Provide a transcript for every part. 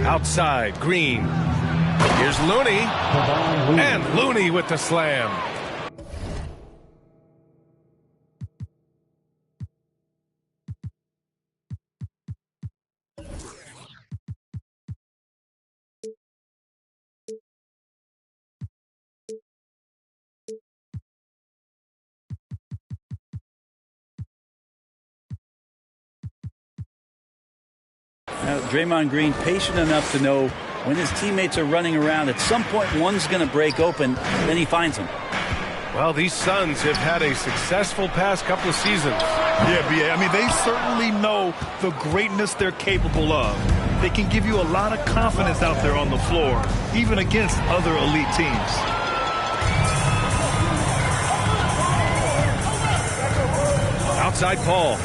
Outside, Green. Here's Looney. And Looney with the slam. Draymond Green patient enough to know when his teammates are running around, at some point one's going to break open, then he finds them. Well, these Suns have had a successful past couple of seasons. Yeah, B.A. I mean, they certainly know the greatness they're capable of. They can give you a lot of confidence out there on the floor, even against other elite teams. Outside Paul.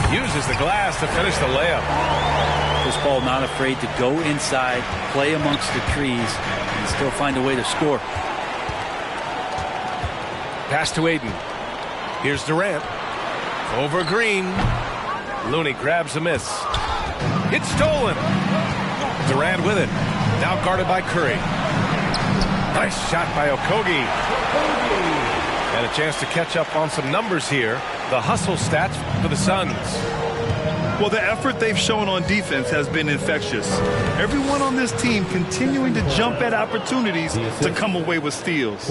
Uses the glass to finish the layup. Chris Paul not afraid to go inside, play amongst the trees, and still find a way to score. Pass to Ayton. Here's Durant. Over Green. Looney grabs a miss. It's stolen. Durant with it. Now guarded by Curry. Nice shot by Okogie. And a chance to catch up on some numbers here. The hustle stats for the Suns. Well, the effort they've shown on defense has been infectious. Everyone on this team continuing to jump at opportunities to come away with steals.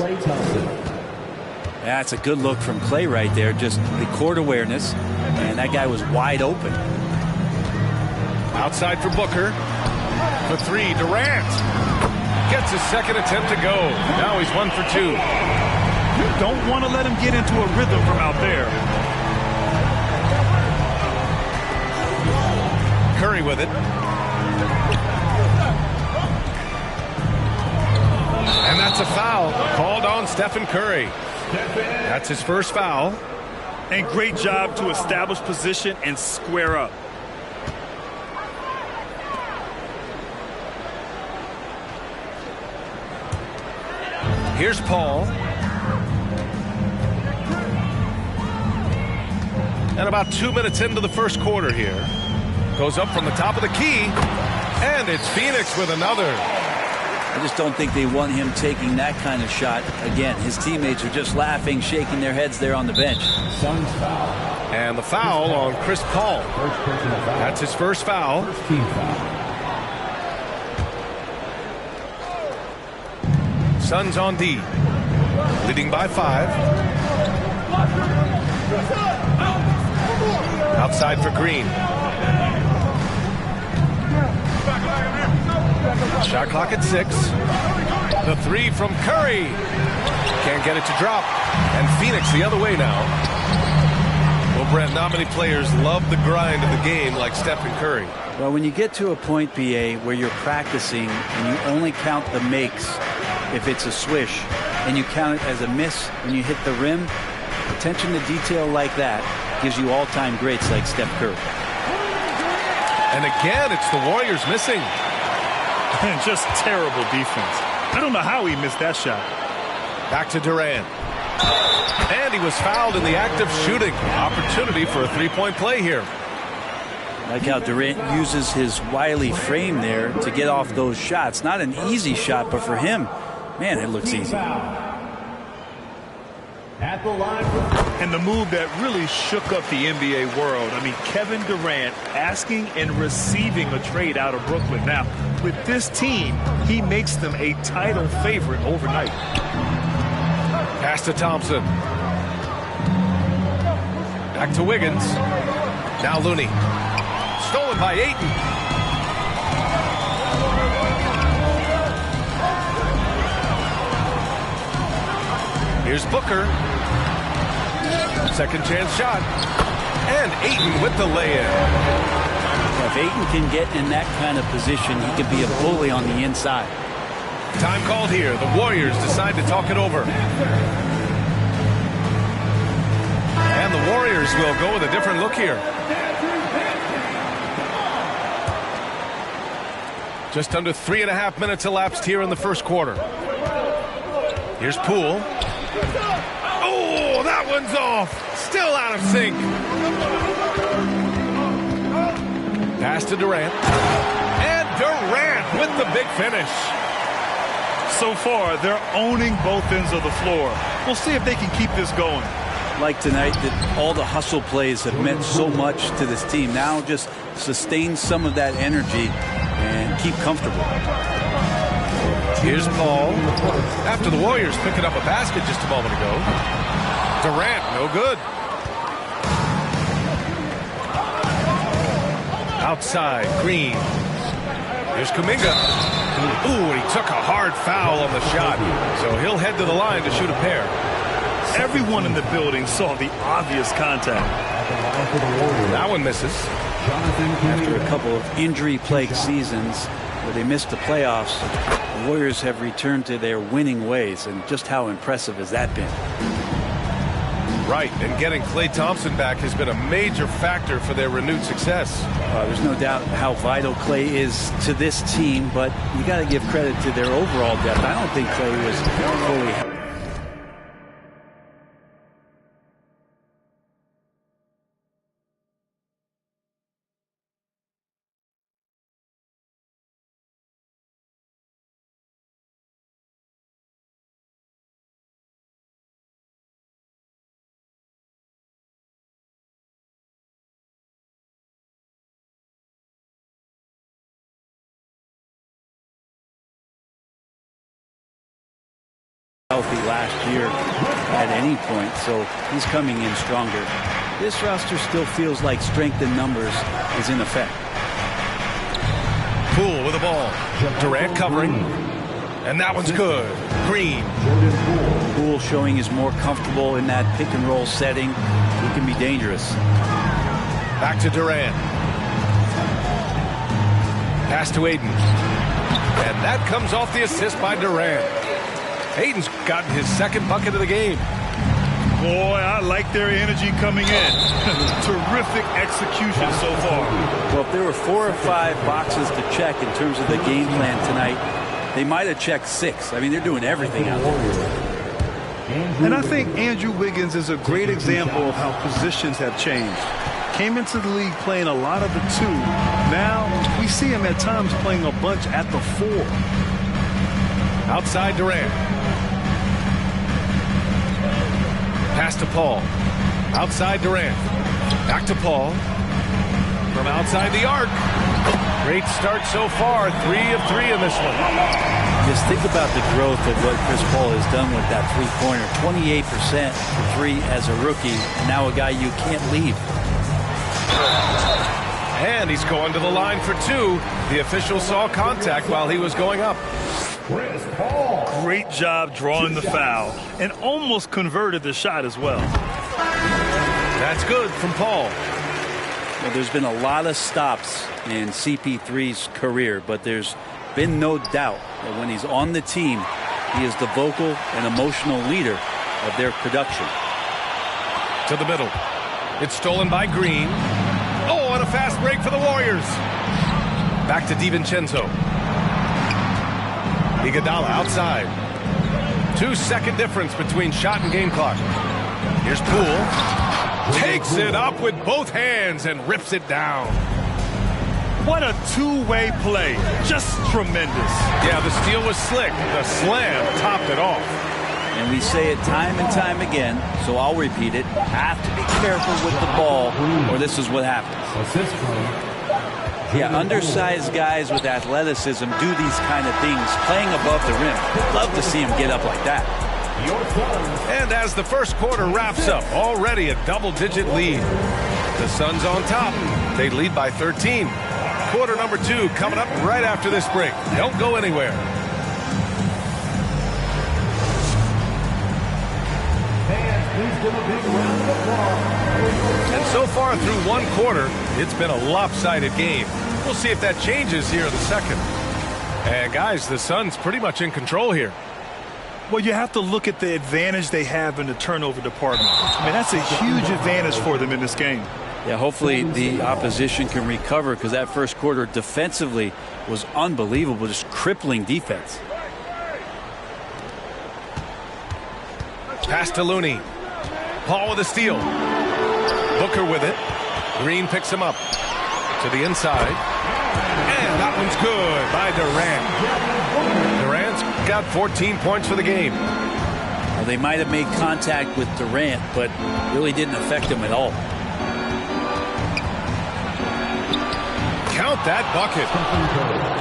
That's a good look from Clay right there. Just the court awareness. And that guy was wide open. Outside for Booker. For three, Durant. Gets his second attempt to go. Now he's 1 for 2. You don't want to let him get into a rhythm from out there. Curry with it. And that's a foul called on Stephen Curry. That's his first foul. And great job to establish position and square up. Here's Paul. And about 2 minutes into the first quarter here. Goes up from the top of the key. And it's Phoenix with another. I just don't think they want him taking that kind of shot again. His teammates are just laughing, shaking their heads there on the bench. And the foul on Chris Paul. That's his first foul. Suns on D. Leading by 5. Outside for Green. Shot clock at 6. The three from Curry. Can't get it to drop. And Phoenix the other way now. Well, Brent, not many players love the grind of the game like Stephen Curry. Well, when you get to a point, BA, where you're practicing and you only count the makes if it's a swish, and you count it as a miss when you hit the rim, attention to detail like that gives you all-time greats like Steph Curry. And again, it's the Warriors missing. And just terrible defense. I don't know how he missed that shot. Back to Durant. And he was fouled in the act of shooting. Opportunity for a three-point play here. Like how Durant uses his wily frame there to get off those shots. Not an easy shot, but for him, man, it looks easy. At the line. And the move that really shook up the NBA world. I mean, Kevin Durant asking and receiving a trade out of Brooklyn. Now, with this team, he makes them a title favorite overnight. Pass to Thompson. Back to Wiggins. Now Looney. Stolen by Ayton. Here's Booker. Second chance shot. And Ayton with the lay-in. If Ayton can get in that kind of position, he could be a bully on the inside. Time called here. The Warriors decide to talk it over. And the Warriors will go with a different look here. Just under 3.5 minutes elapsed here in the first quarter. Here's Poole. Oh, that one's off. Still out of sync. Pass to Durant. And Durant with the big finish. So far, they're owning both ends of the floor. We'll see if they can keep this going. Like tonight, that all the hustle plays have meant so much to this team. Now just sustain some of that energy and keep comfortable. Here's Paul. After the Warriors picking up a basket just a moment ago. Durant, no good. Outside, Green. Here's Kuminga. Ooh, and he took a hard foul on the shot. So he'll head to the line to shoot a pair. Everyone in the building saw the obvious contact. That one misses. After a couple of injury-plagued seasons where they missed the playoffs, the Warriors have returned to their winning ways, and just how impressive has that been? Right, and getting Klay Thompson back has been a major factor for their renewed success. There's no doubt how vital Klay is to this team, but you got to give credit to their overall depth. I don't think Klay was fully... healthy last year at any point, so he's coming in stronger. This roster still feels like strength in numbers is in effect. Poole with the ball. Durant covering. And that one's good. Green. Poole showing he's more comfortable in that pick and roll setting. He can be dangerous. Back to Durant. Pass to Ayton. And that comes off the assist by Durant. Ayton's gotten his second bucket of the game. Boy, I like their energy coming in. Terrific execution so far. Well, if there were 4 or 5 boxes to check in terms of the game plan tonight, they might have checked 6. I mean, they're doing everything out there. And I think Andrew Wiggins is a great example of how positions have changed. Came into the league playing a lot of the 2. Now we see him at times playing a bunch at the 4. Outside Durant. Pass to Paul. Outside Durant. Back to Paul. From outside the arc. Great start so far. 3 of 3 in this one. Just think about the growth of what Chris Paul has done with that three-pointer. 28% for 3 as a rookie. And now a guy you can't leave. And he's going to the line for 2. The official saw contact while he was going up. Great job drawing the foul and almost converted the shot as well. That's good from Paul. Well, there's been a lot of stops in CP3's career, but there's been no doubt that when he's on the team, he is the vocal and emotional leader of their production. To the middle. It's stolen by Green. Oh, and a fast break for the Warriors. Back to DiVincenzo. Iguodala outside. 2-second difference between shot and game clock. Here's Poole. Takes it up with both hands and rips it down. What a two-way play. Just tremendous. Yeah, the steal was slick. The slam topped it off. And we say it time and time again, so I'll repeat it. Have to be careful with the ball, or this is what happens. Yeah, undersized guys with athleticism do these kind of things, playing above the rim. Love to see him get up like that. And as the first quarter wraps up, already a double-digit lead. The Suns on top. They lead by 13. Quarter number 2 coming up right after this break. Don't go anywhere. And so far through one quarter, it's been a lopsided game. We'll see if that changes here in the second. And guys, the Suns pretty much in control here. Well, you have to look at the advantage they have in the turnover department. I mean, that's a huge advantage for them in this game. Yeah, hopefully the opposition can recover, because that first quarter defensively was unbelievable, just crippling defense. Pass to Looney. Paul with a steal. Booker with it. Green picks him up to the inside. And that one's good by Durant. Durant's got 14 points for the game. Well, they might have made contact with Durant, but really didn't affect him at all. Count that bucket.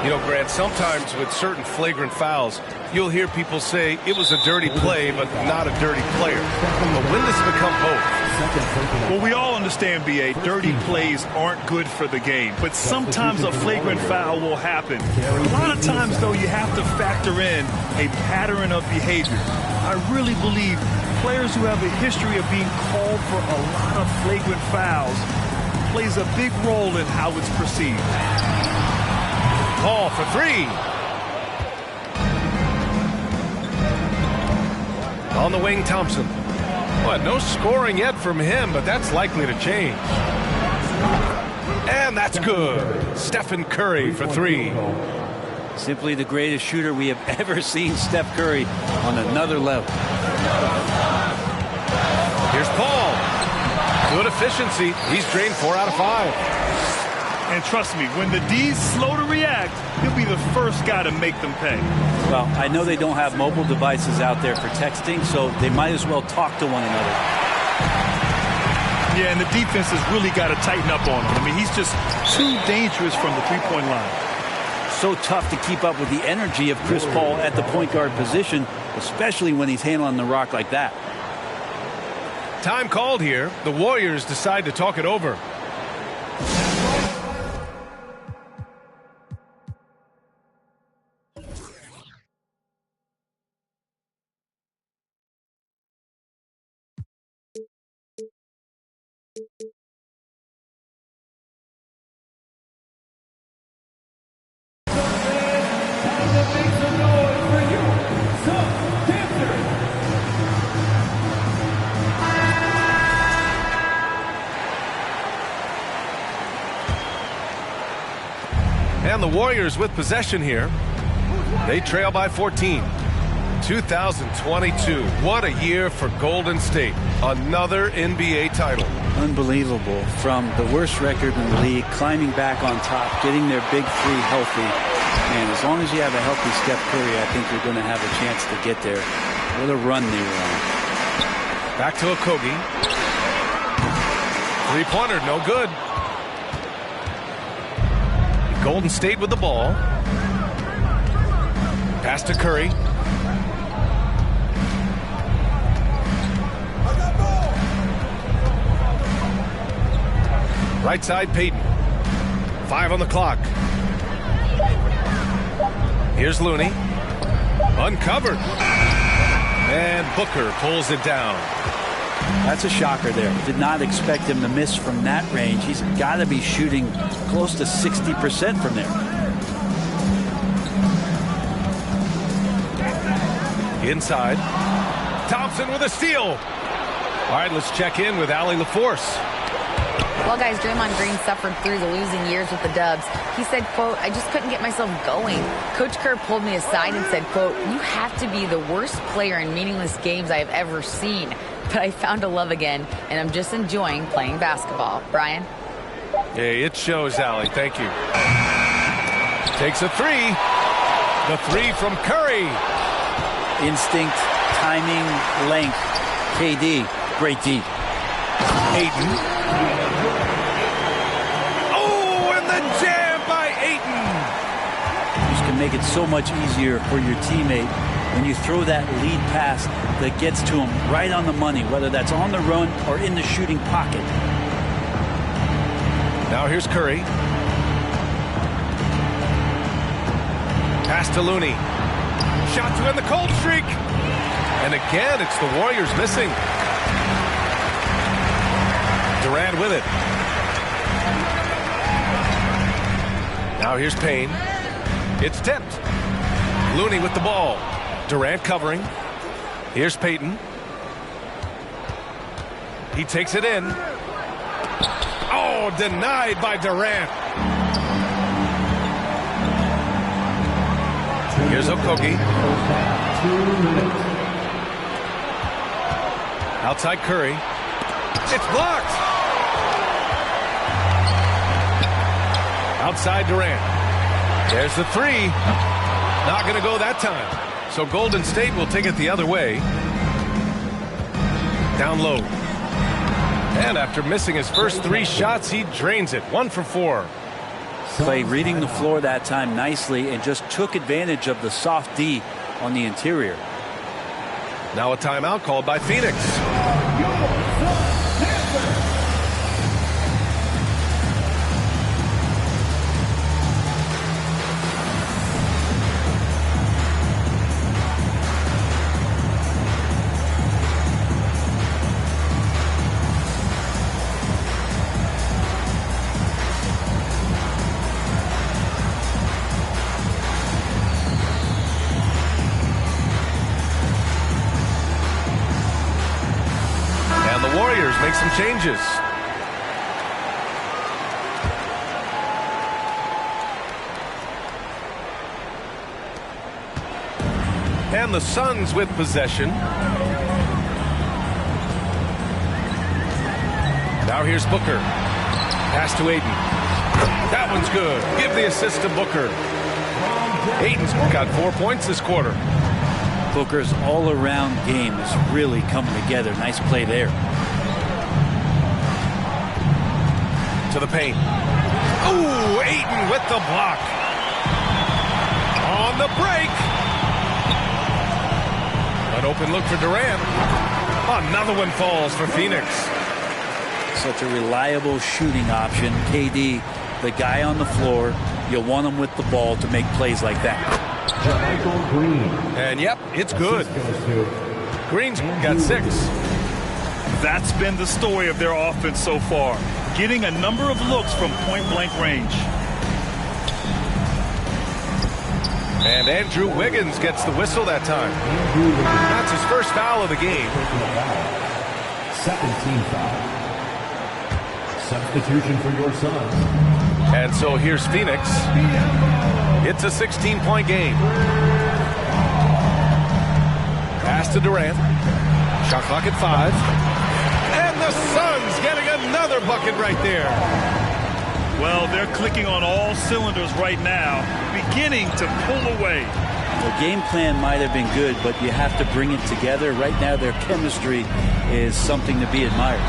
You know, Grant, sometimes with certain flagrant fouls, you'll hear people say it was a dirty play, but not a dirty player. But when does it become both? Well, we all understand, B.A., dirty plays aren't good for the game. But sometimes a flagrant foul will happen. A lot of times, though, you have to factor in a pattern of behavior. I really believe players who have a history of being called for a lot of flagrant fouls plays a big role in how it's perceived. Paul for three. On the wing, Thompson. Well, no scoring yet from him, but that's likely to change. And that's good. Stephen Curry for three. Simply the greatest shooter we have ever seen, Steph Curry, on another level. Here's Paul. Good efficiency. He's drained 4 out of 5. And trust me, when the D's slow to react, he'll be the first guy to make them pay. Well, I know they don't have mobile devices out there for texting, so they might as well talk to one another. Yeah, and the defense has really got to tighten up on him. I mean, he's just too dangerous from the three-point line. So tough to keep up with the energy of Chris Paul at the point guard position, especially when he's handling the rock like that. Time called here. The Warriors decide to talk it over. And the Warriors with possession here. They trail by 14. 2022. What a year for Golden State. Another NBA title. Unbelievable. From the worst record in the league, climbing back on top, getting their big three healthy. And as long as you have a healthy Steph Curry, I think you're going to have a chance to get there. What a run they were on. Back to Okogie. Three-pointer, no good. Golden State with the ball. Pass to Curry. Right side, Payton. 5 on the clock. Here's Looney. Uncovered. And Booker pulls it down. That's a shocker there. Did not expect him to miss from that range. He's got to be shooting close to 60% from there. Inside. Thompson with a steal. All right, let's check in with Allie LaForce. Well, guys, Draymond Green suffered through the losing years with the Dubs. He said, quote, "I just couldn't get myself going. Coach Kerr pulled me aside and said, quote, you have to be the worst player in meaningless games I have ever seen. But I found a love again, and I'm just enjoying playing basketball." Brian? Hey, it shows, Allie. Thank you. Takes a three. The three from Curry. Instinct, timing, length. KD, great D. Ayton. Oh, and the jam by Ayton. Just can make it so much easier for your teammate when you throw that lead pass that gets to him right on the money, whether that's on the run or in the shooting pocket. Now here's Curry. Pass to Looney. Shot to end the cold streak. And again, it's the Warriors missing. Durant with it. Now here's Payne. It's tipped. Looney with the ball. Durant covering. Here's Payton. He takes it in. Oh, denied by Durant. Here's Okogie. Outside Curry. It's blocked. Outside Durant. There's the three. Not going to go that time. So Golden State will take it the other way. Down low. And after missing his first 3 shots, he drains it. 1 for 4. Clay reading the floor that time nicely and just took advantage of the soft D on the interior. Now a timeout called by Phoenix. Make some changes. And the Suns with possession. Now here's Booker. Pass to Ayton. That one's good. Give the assist to Booker. Ayton's got 4 points this quarter. Booker's all-around game is really coming together. Nice play there. To the paint. Ooh, Ayton with the block. On the break. An open look for Durant. Another one falls for Phoenix. Such a reliable shooting option. KD, the guy on the floor, you'll want him with the ball to make plays like that. And yep, it's good. Green's got 6. That's been the story of their offense so far. Getting a number of looks from point-blank range. And Andrew Wiggins gets the whistle that time. That's his first foul of the game. Second team foul. Substitution for your Suns. And so here's Phoenix. It's a 16-point game. Pass to Durant. Shot clock at 5. And the Suns getting another bucket right there. Well, they're clicking on all cylinders right now, beginning to pull away. The game plan might have been good, but you have to bring it together. Right now, their chemistry is something to be admired.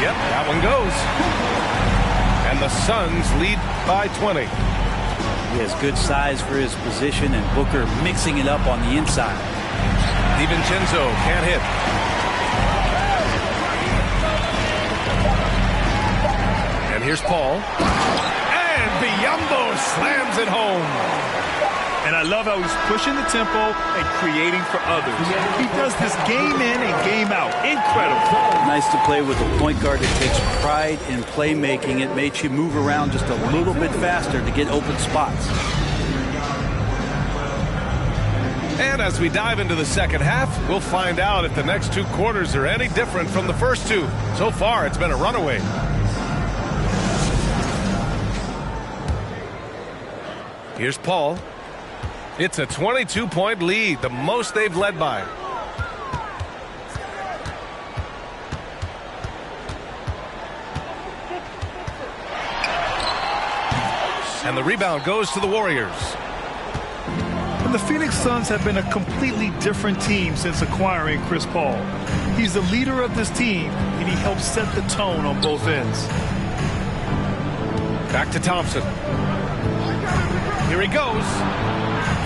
Yep, that one goes. And the Suns lead by 20. He has good size for his position, and Booker mixing it up on the inside. DiVincenzo can't hit. And here's Paul. And Biyombo slams it home. And I love how he's pushing the tempo and creating for others. He does this game in and game out. Incredible. Nice to play with a point guard that takes pride in playmaking. It makes you move around just a little bit faster to get open spots. And as we dive into the second half, we'll find out if the next 2 quarters are any different from the first 2. So far, it's been a runaway. Here's Paul. It's a 22-point lead, the most they've led by. And the rebound goes to the Warriors. And the Phoenix Suns have been a completely different team since acquiring Chris Paul. He's the leader of this team, and he helps set the tone on both ends. Back to Thompson. Here he goes.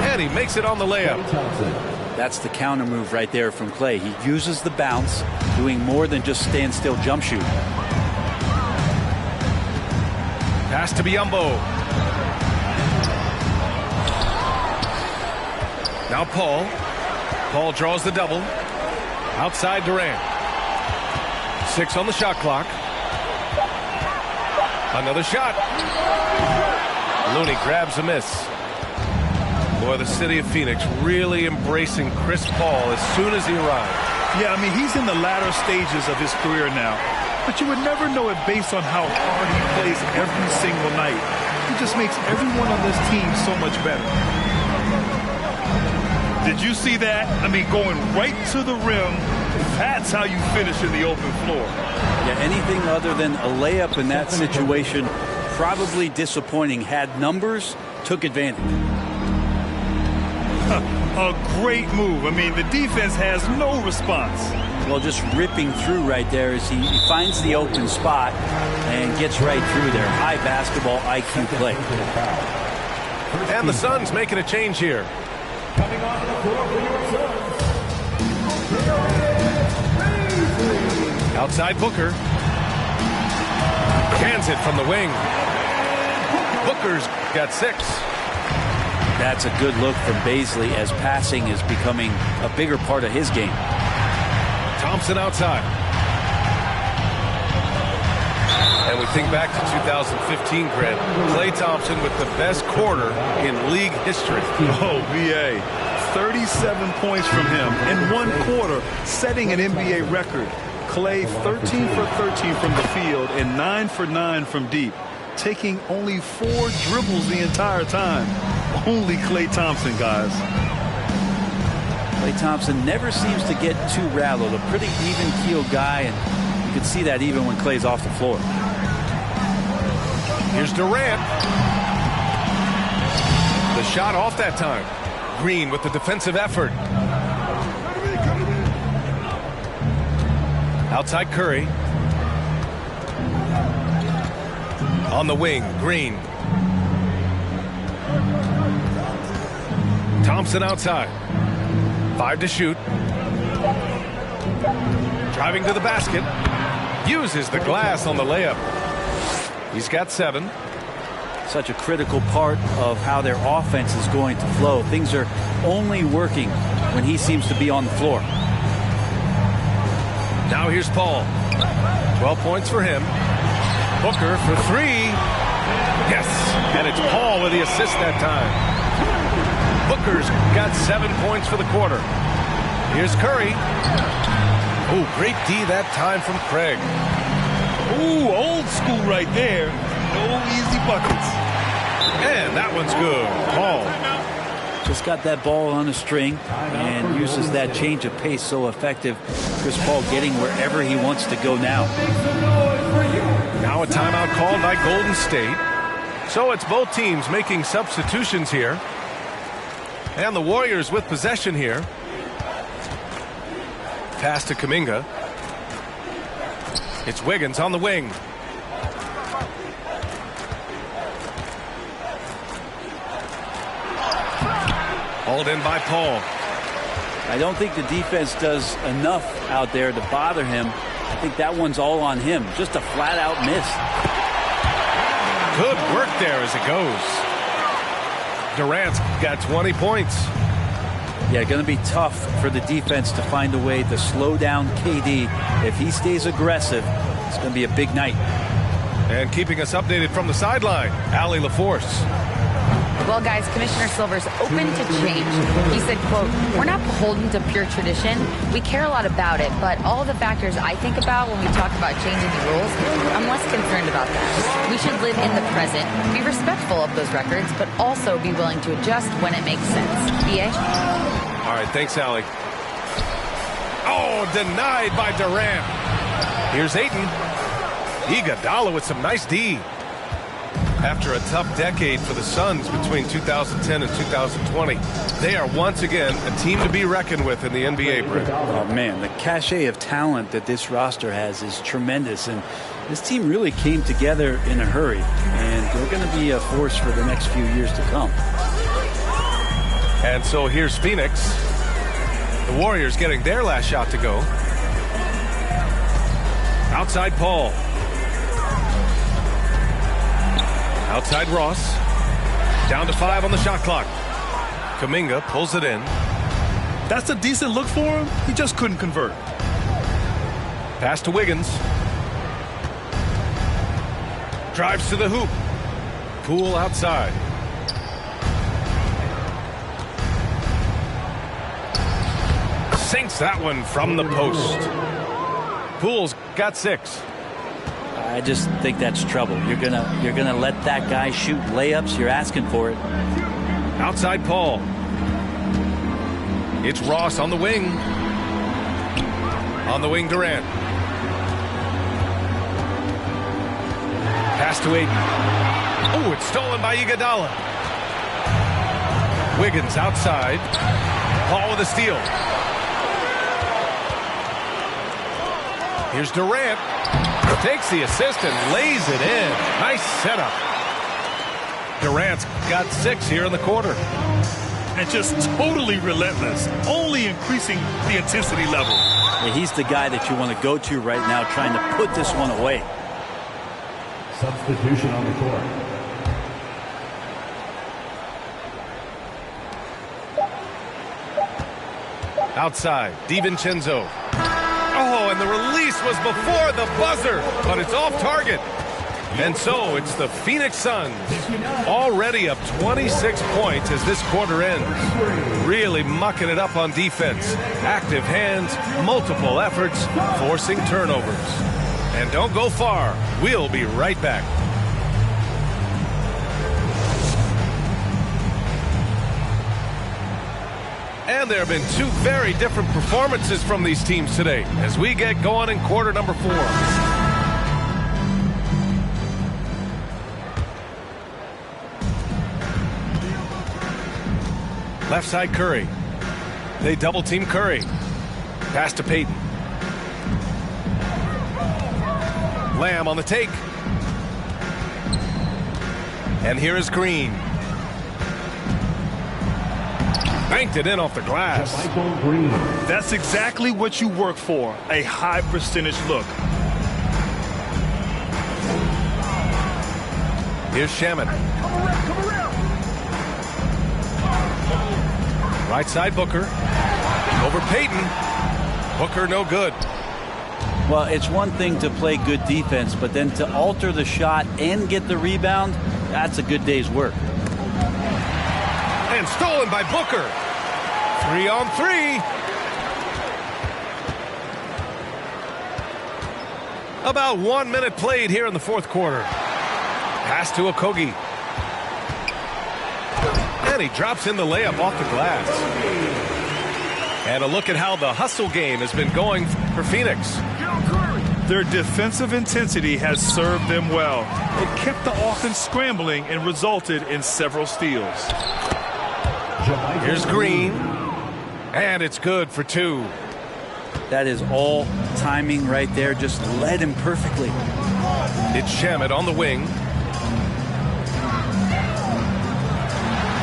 And he makes it on the layup. That's the counter move right there from Clay. He uses the bounce, doing more than just stand still jump shoot. Pass to Biyombo. Now Paul. Paul draws the double. Outside Durant. 6 on the shot clock. Another shot. Looney grabs a miss. Boy, the city of Phoenix really embracing Chris Paul as soon as he arrived. Yeah, I mean, he's in the latter stages of his career now. But you would never know it based on how hard he plays every single night. He just makes everyone on this team so much better. Did you see that? I mean, going right to the rim, That's how you finish in the open floor. Yeah, anything other than a layup in that situation, probably disappointing. Had numbers, took advantage. A great move. I mean, the defense has no response. Well, just ripping through right there as he finds the open spot and gets right through there. High basketball IQ play. And the Suns making a change here. Coming onto the floor for your Suns. Outside Booker. Cans it from the wing. Booker's got 6. That's a good look from Bazley as passing is becoming a bigger part of his game. Thompson outside. And we think back to 2015, Grant. Klay Thompson with the best quarter in league history. Oh, VA. 37 points from him in one quarter, setting an NBA record. Klay 13 for 13 from the field and 9 for 9 from deep, taking only 4 dribbles the entire time. Only Klay Thompson, guys. Klay Thompson never seems to get too rattled. A pretty even-keeled guy, and you can see that even when Klay's off the floor. Here's Durant. The shot off that time. Green with the defensive effort. Outside Curry. On the wing, Green. Thompson outside. 5 to shoot. Driving to the basket. Uses the glass on the layup. He's got 7. Such a critical part of how their offense is going to flow. Things are only working when he seems to be on the floor. Now here's Paul. 12 points for him. Booker for 3. Yes, and it's Paul with the assist that time. Booker's got 7 points for the quarter. Here's Curry. Oh, great D that time from Craig. Ooh, old school right there. No easy buckets. And that one's good. Paul. Just got that ball on a string and uses that change of pace so effective. Chris Paul getting wherever he wants to go now. Now a timeout called by Golden State. So it's both teams making substitutions here. And the Warriors with possession here. Pass to Kuminga. It's Wiggins on the wing. Hauled in by Paul. I don't think the defense does enough out there to bother him. I think that one's all on him. Just a flat-out miss. Good work there as it goes. Durant's got 20 points. Yeah, going to be tough for the defense to find a way to slow down KD. If he stays aggressive, it's going to be a big night. And keeping us updated from the sideline, Allie LaForce. Well, guys, Commissioner Silver's open to change. He said, quote, "We're not beholden to pure tradition. We care a lot about it, but all the factors I think about when we talk about changing the rules, I'm less concerned about that. We should live in the present, be respectful of those records, but also be willing to adjust when it makes sense." BA? All right, thanks, Allie. Oh, denied by Durant. Here's Ayton. Iguodala with some nice D. After a tough decade for the Suns between 2010 and 2020, they are once again a team to be reckoned with in the NBA, Brent. Oh, man, the cachet of talent that this roster has is tremendous, and this team really came together in a hurry, and they're going to be a force for the next few years to come. And so here's Phoenix. The Warriors getting their last shot to go. Outside Paul. Outside Ross. Down to 5 on the shot clock. Kuminga pulls it in. That's a decent look for him. He just couldn't convert. Pass to Wiggins. Drives to the hoop. Poole outside. Sinks that one from the post. Poole's got 6. I just think that's trouble. You're gonna let that guy shoot layups. You're asking for it. Outside Paul. It's Ross on the wing. On the wing, Durant. Pass to Ayton. Oh, it's stolen by Iguodala. Wiggins outside. Paul with a steal. Here's Durant. Takes the assist and lays it in. Nice setup. Durant's got 6 here in the quarter. And just totally relentless, only increasing the intensity level. Yeah, he's the guy that you want to go to right now, trying to put this one away. Substitution on the court. Outside, DiVincenzo. Oh, and the release was before the buzzer, but it's off target. And so it's the Phoenix Suns already up 26 points as this quarter ends. Really mucking it up on defense. Active hands, multiple efforts, forcing turnovers. And don't go far. We'll be right back. And there have been 2 very different performances from these teams today as we get going in quarter number 4. Left side, Curry. They double team Curry. Pass to Payton. Lamb on the take. And here is Green. Banked it in off the glass. That's exactly what you work for, a high percentage look. Here's Shamet. Right side, Booker. Over Payton. Booker no good. Well, it's one thing to play good defense, but then to alter the shot and get the rebound, that's a good day's work. And stolen by Booker. 3 on 3. About 1 minute played here in the fourth quarter. Pass to Okogie. And he drops in the layup off the glass. And a look at how the hustle game has been going for Phoenix. Their defensive intensity has served them well. It kept the offense scrambling and resulted in several steals. Here's Green. And it's good for 2. That is all timing right there. Just led him perfectly. It's Shamet on the wing.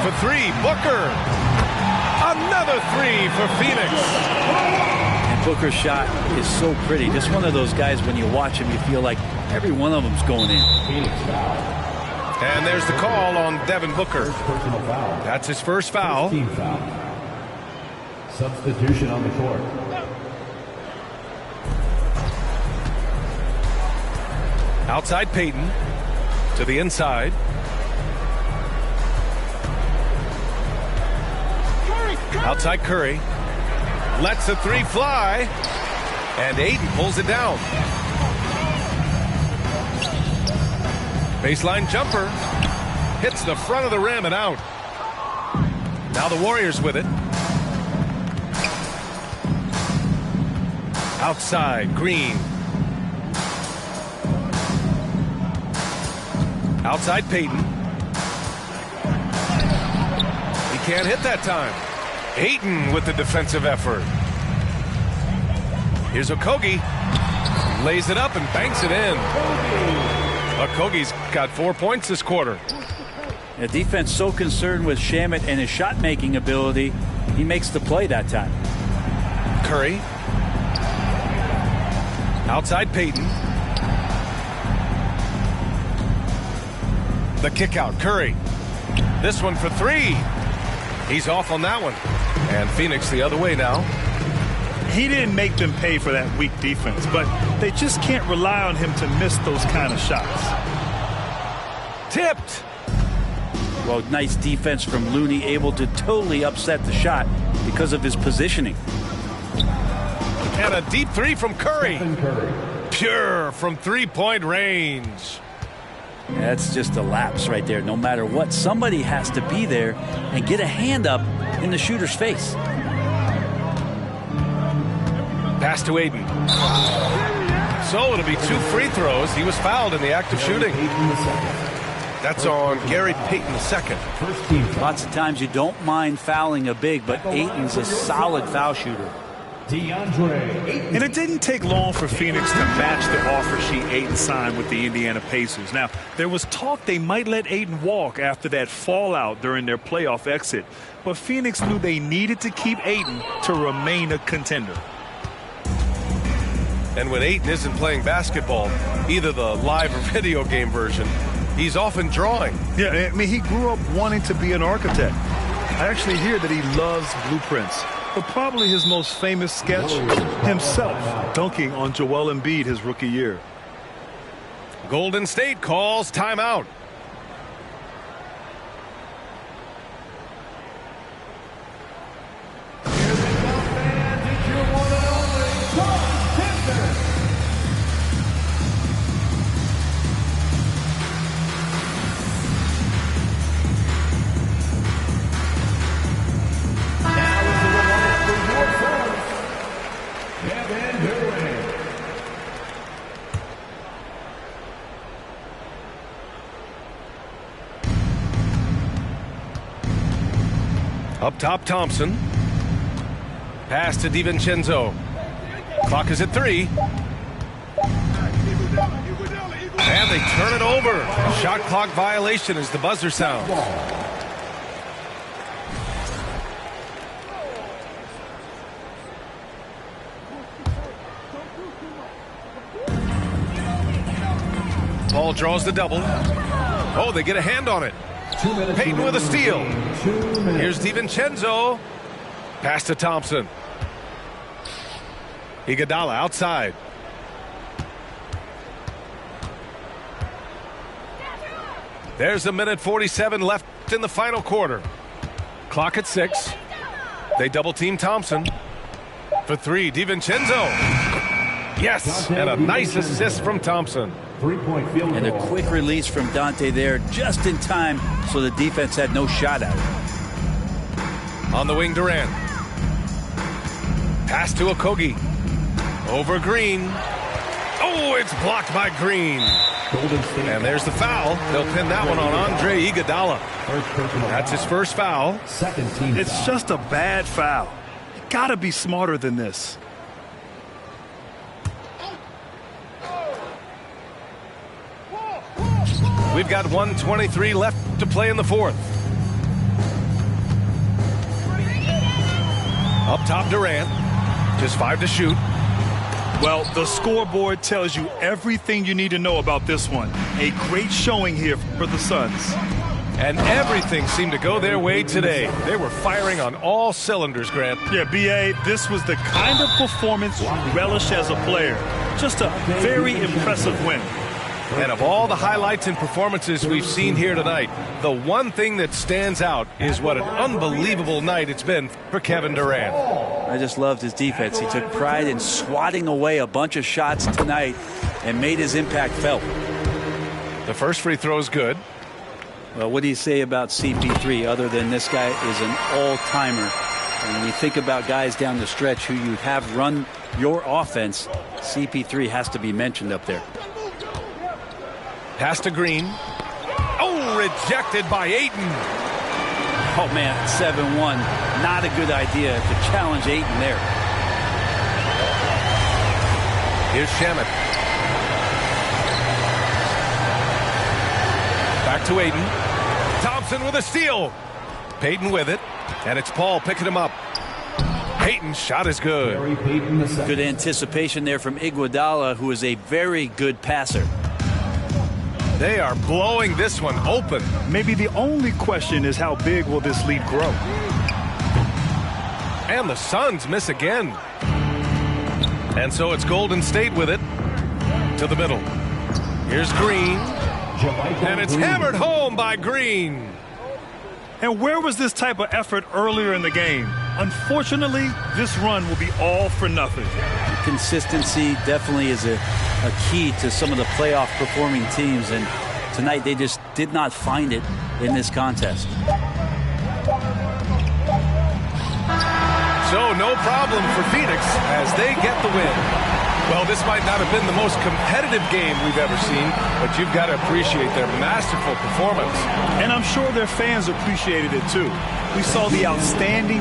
For 3, Booker. Another 3 for Phoenix. And Booker's shot is so pretty. Just one of those guys, when you watch him, you feel like every one of them's going in. And there's the call on Devin Booker. That's his first foul. Substitution on the court. Outside Payton. To the inside. Outside Curry. Lets the 3 fly. And Ayton pulls it down. Baseline jumper. Hits the front of the rim and out. Now the Warriors with it. Outside, Green. Outside, Payton. He can't hit that time. Ayton with the defensive effort. Here's Okogie. Lays it up and banks it in. Okogie's got 4 points this quarter. The defense so concerned with Shamet and his shot-making ability, he makes the play that time. Curry. Outside Payton. The kick out, Curry. This one for 3. He's off on that one. And Phoenix the other way now. He didn't make them pay for that weak defense, but they just can't rely on him to miss those kind of shots. Tipped. Well, nice defense from Looney, able to totally upset the shot because of his positioning. And a deep 3 from Curry. Pure from 3-point range. That's just a lapse right there. No matter what, somebody has to be there and get a hand up in the shooter's face. Pass to Ayton. So it'll be 2 free throws. He was fouled in the act of shooting. That's on Gary Payton II. Lots of times you don't mind fouling a big, but Ayton's a solid foul shooter. And it didn't take long for Phoenix to match the offer sheet Ayton signed with the Indiana Pacers. Now, there was talk they might let Ayton walk after that fallout during their playoff exit. But Phoenix knew they needed to keep Ayton to remain a contender. And when Ayton isn't playing basketball, either the live or video game version, he's often drawing. Yeah, I mean, he grew up wanting to be an architect. I actually hear that he loves blueprints. But probably his most famous sketch, himself dunking on Joel Embiid his rookie year. Golden State calls timeout. Up top, Thompson. Pass to DiVincenzo. Clock is at 3. And they turn it over. Shot clock violation as the buzzer sounds. Paul draws the double. Oh, they get a hand on it. Payton with a steal. Here's DiVincenzo. Pass to Thompson. Iguodala outside. There's a minute 47 left in the final quarter. Clock at 6. They double team Thompson. For 3, DiVincenzo. Yes, and a nice assist from Thompson. And a quick release from Dante there just in time so the defense had no shot at it. On the wing, Durant. Pass to Okogie. Over Green. Oh, it's blocked by Green. And there's the foul. They'll pin that one on Andre Iguodala. That's his first foul. It's just a bad foul. You gotta be smarter than this. We've got 1:23 left to play in the fourth. Up top, Durant. Just 5 to shoot. Well, the scoreboard tells you everything you need to know about this one. A great showing here for the Suns. And everything seemed to go their way today. They were firing on all cylinders, Grant. Yeah, B.A., this was the kind of performance you relish as a player. Just a very impressive win. And of all the highlights and performances we've seen here tonight, the one thing that stands out is what an unbelievable night it's been for Kevin Durant. I just loved his defense. He took pride in swatting away a bunch of shots tonight and made his impact felt. The first free throw is good. Well, what do you say about CP3 other than this guy is an all-timer? And when you think about guys down the stretch who you have run your offense, CP3 has to be mentioned up there. Pass to Green. Oh, rejected by Ayton. Oh, man, 7-1. Not a good idea to challenge Ayton there. Here's Shamet. Back to Ayton. Thompson with a steal. Payton with it. And it's Paul picking him up. Payton's shot is good. Good anticipation there from Iguodala, who is a very good passer. They are blowing this one open. Maybe the only question is how big will this lead grow? And the Suns miss again. And so it's Golden State with it. To the middle. Here's Green. And it's hammered home by Green. And where was this type of effort earlier in the game? Unfortunately, this run will be all for nothing. Consistency definitely is a key to some of the playoff performing teams, and tonight they just did not find it in this contest. So no problem for Phoenix as they get the win. Well, this might not have been the most competitive game we've ever seen, but you've got to appreciate their masterful performance. And I'm sure their fans appreciated it too. We saw the outstanding